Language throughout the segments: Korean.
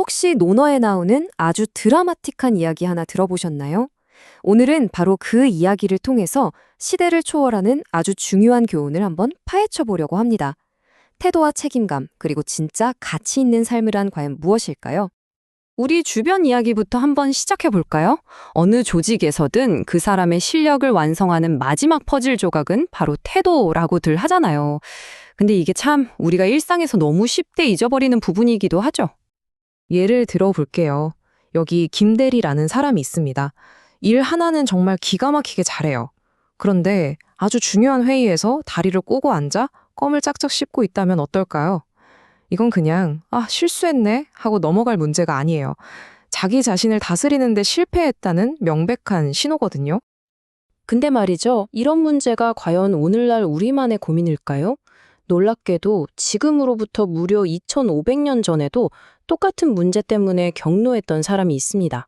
혹시 논어에 나오는 아주 드라마틱한 이야기 하나 들어보셨나요? 오늘은 바로 그 이야기를 통해서 시대를 초월하는 아주 중요한 교훈을 한번 파헤쳐 보려고 합니다. 태도와 책임감, 그리고 진짜 가치 있는 삶이란 과연 무엇일까요? 우리 주변 이야기부터 한번 시작해 볼까요? 어느 조직에서든 그 사람의 실력을 완성하는 마지막 퍼즐 조각은 바로 태도라고들 하잖아요. 근데 이게 참 우리가 일상에서 너무 쉽게 잊어버리는 부분이기도 하죠. 예를 들어 볼게요. 여기 김대리라는 사람이 있습니다. 일 하나는 정말 기가 막히게 잘해요. 그런데 아주 중요한 회의에서 다리를 꼬고 앉아 껌을 짝짝 씹고 있다면 어떨까요? 이건 그냥 실수했네 하고 넘어갈 문제가 아니에요. 자기 자신을 다스리는데 실패했다는 명백한 신호거든요. 근데 말이죠. 이런 문제가 과연 오늘날 우리만의 고민일까요? 놀랍게도 지금으로부터 무려 2500년 전에도 똑같은 문제 때문에 경로했던 사람이 있습니다.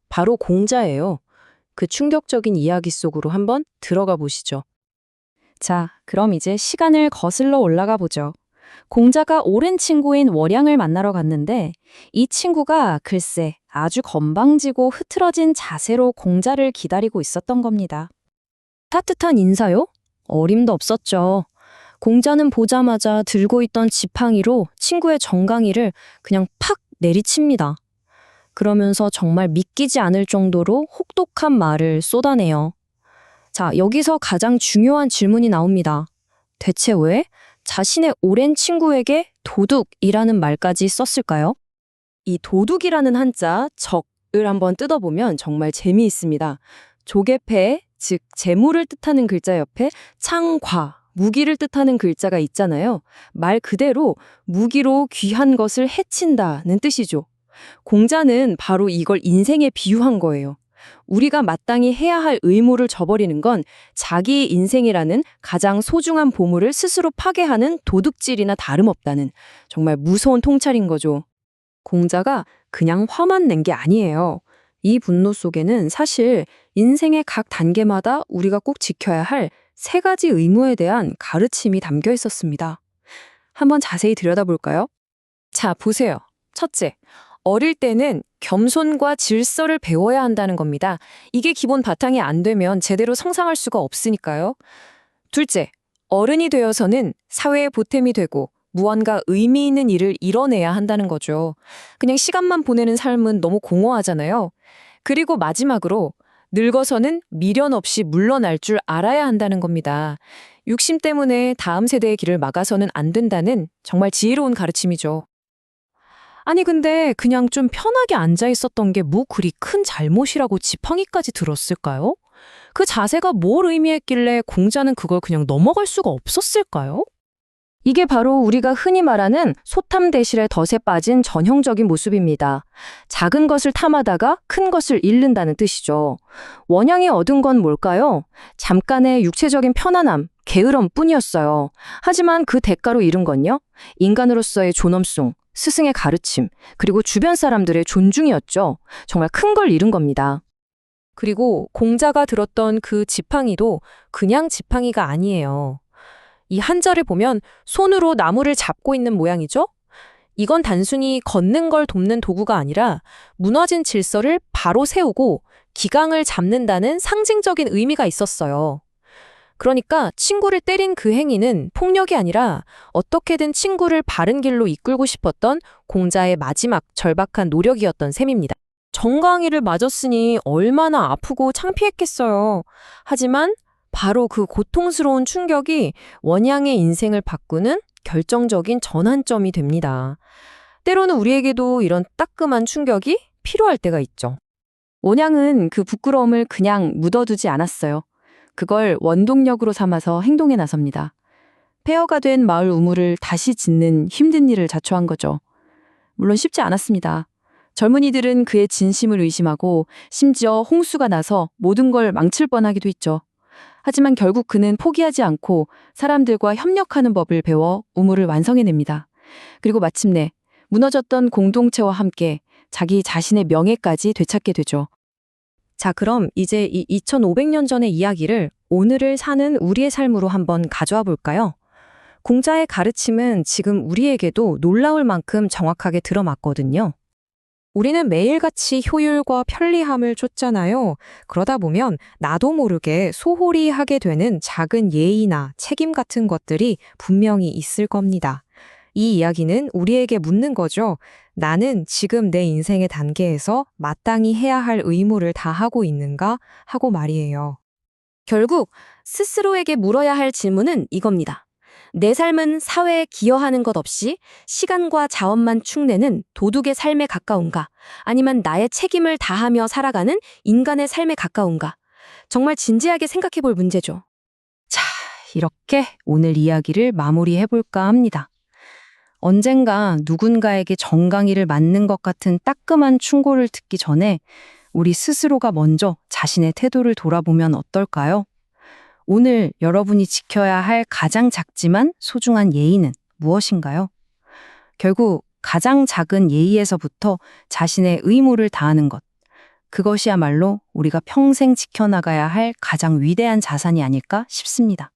바로 공자예요. 그 충격적인 이야기 속으로 한번 들어가 보시죠. 자, 그럼 이제 시간을 거슬러 올라가 보죠. 공자가 오랜 친구인 월양을 만나러 갔는데 이 친구가 글쎄 아주 건방지고 흐트러진 자세로 공자를 기다리고 있었던 겁니다. 따뜻한 인사요? 어림도 없었죠. 공자는 보자마자 들고 있던 지팡이로 친구의 정강이를 그냥 팍 내리칩니다. 그러면서 정말 믿기지 않을 정도로 혹독한 말을 쏟아내요. 자, 여기서 가장 중요한 질문이 나옵니다. 대체 왜 자신의 오랜 친구에게 도둑이라는 말까지 썼을까요? 이 도둑이라는 한자, 적을 한번 뜯어보면 정말 재미있습니다. 조개패, 즉 재물을 뜻하는 글자 옆에 창과, 무기를 뜻하는 글자가 있잖아요. 말 그대로 무기로 귀한 것을 해친다는 뜻이죠. 공자는 바로 이걸 인생에 비유한 거예요. 우리가 마땅히 해야 할 의무를 저버리는 건 자기의 인생이라는 가장 소중한 보물을 스스로 파괴하는 도둑질이나 다름없다는 정말 무서운 통찰인 거죠. 공자가 그냥 화만 낸 게 아니에요. 이 분노 속에는 사실 인생의 각 단계마다 우리가 꼭 지켜야 할 세 가지 의무에 대한 가르침이 담겨 있었습니다. 한번 자세히 들여다볼까요? 자, 보세요. 첫째, 어릴 때는 겸손과 질서를 배워야 한다는 겁니다. 이게 기본 바탕이 안 되면 제대로 성장할 수가 없으니까요. 둘째, 어른이 되어서는 사회의 보탬이 되고 무언가 의미 있는 일을 이뤄내야 한다는 거죠. 그냥 시간만 보내는 삶은 너무 공허하잖아요. 그리고 마지막으로 늙어서는 미련 없이 물러날 줄 알아야 한다는 겁니다. 욕심 때문에 다음 세대의 길을 막아서는 안 된다는 정말 지혜로운 가르침이죠. 아니 근데 그냥 좀 편하게 앉아 있었던 게 뭐 그리 큰 잘못이라고 지팡이까지 들었을까요? 그 자세가 뭘 의미했길래 공자는 그걸 그냥 넘어갈 수가 없었을까요? 이게 바로 우리가 흔히 말하는 소탐대실의 덫에 빠진 전형적인 모습입니다. 작은 것을 탐하다가 큰 것을 잃는다는 뜻이죠. 원양이 얻은 건 뭘까요? 잠깐의 육체적인 편안함, 게으름 뿐이었어요. 하지만 그 대가로 잃은 건요? 인간으로서의 존엄성, 스승의 가르침, 그리고 주변 사람들의 존중이었죠. 정말 큰 걸 잃은 겁니다. 그리고 공자가 들었던 그 지팡이도 그냥 지팡이가 아니에요. 이 한자를 보면 손으로 나무를 잡고 있는 모양이죠? 이건 단순히 걷는 걸 돕는 도구가 아니라 무너진 질서를 바로 세우고 기강을 잡는다는 상징적인 의미가 있었어요. 그러니까 친구를 때린 그 행위는 폭력이 아니라 어떻게든 친구를 바른 길로 이끌고 싶었던 공자의 마지막 절박한 노력이었던 셈입니다. 정강이를 맞았으니 얼마나 아프고 창피했겠어요. 하지만 바로 그 고통스러운 충격이 원양의 인생을 바꾸는 결정적인 전환점이 됩니다. 때로는 우리에게도 이런 따끔한 충격이 필요할 때가 있죠. 원양은 그 부끄러움을 그냥 묻어두지 않았어요. 그걸 원동력으로 삼아서 행동에 나섭니다. 폐허가 된 마을 우물을 다시 짓는 힘든 일을 자초한 거죠. 물론 쉽지 않았습니다. 젊은이들은 그의 진심을 의심하고 심지어 홍수가 나서 모든 걸 망칠 뻔하기도 했죠. 하지만 결국 그는 포기하지 않고 사람들과 협력하는 법을 배워 우물을 완성해냅니다. 그리고 마침내 무너졌던 공동체와 함께 자기 자신의 명예까지 되찾게 되죠. 자, 그럼 이제 이 2500년 전의 이야기를 오늘을 사는 우리의 삶으로 한번 가져와 볼까요? 공자의 가르침은 지금 우리에게도 놀라울 만큼 정확하게 들어맞거든요. 우리는 매일같이 효율과 편리함을 쫓잖아요. 그러다 보면 나도 모르게 소홀히 하게 되는 작은 예의나 책임 같은 것들이 분명히 있을 겁니다. 이 이야기는 우리에게 묻는 거죠. 나는 지금 내 인생의 단계에서 마땅히 해야 할 의무를 다하고 있는가 하고 말이에요. 결국 스스로에게 물어야 할 질문은 이겁니다. 내 삶은 사회에 기여하는 것 없이 시간과 자원만 축내는 도둑의 삶에 가까운가? 아니면 나의 책임을 다하며 살아가는 인간의 삶에 가까운가? 정말 진지하게 생각해 볼 문제죠. 자, 이렇게 오늘 이야기를 마무리해볼까 합니다. 언젠가 누군가에게 정강이를 맞는 것 같은 따끔한 충고를 듣기 전에 우리 스스로가 먼저 자신의 태도를 돌아보면 어떨까요? 오늘 여러분이 지켜야 할 가장 작지만 소중한 예의는 무엇인가요? 결국 가장 작은 예의에서부터 자신의 의무를 다하는 것. 그것이야말로 우리가 평생 지켜나가야 할 가장 위대한 자산이 아닐까 싶습니다.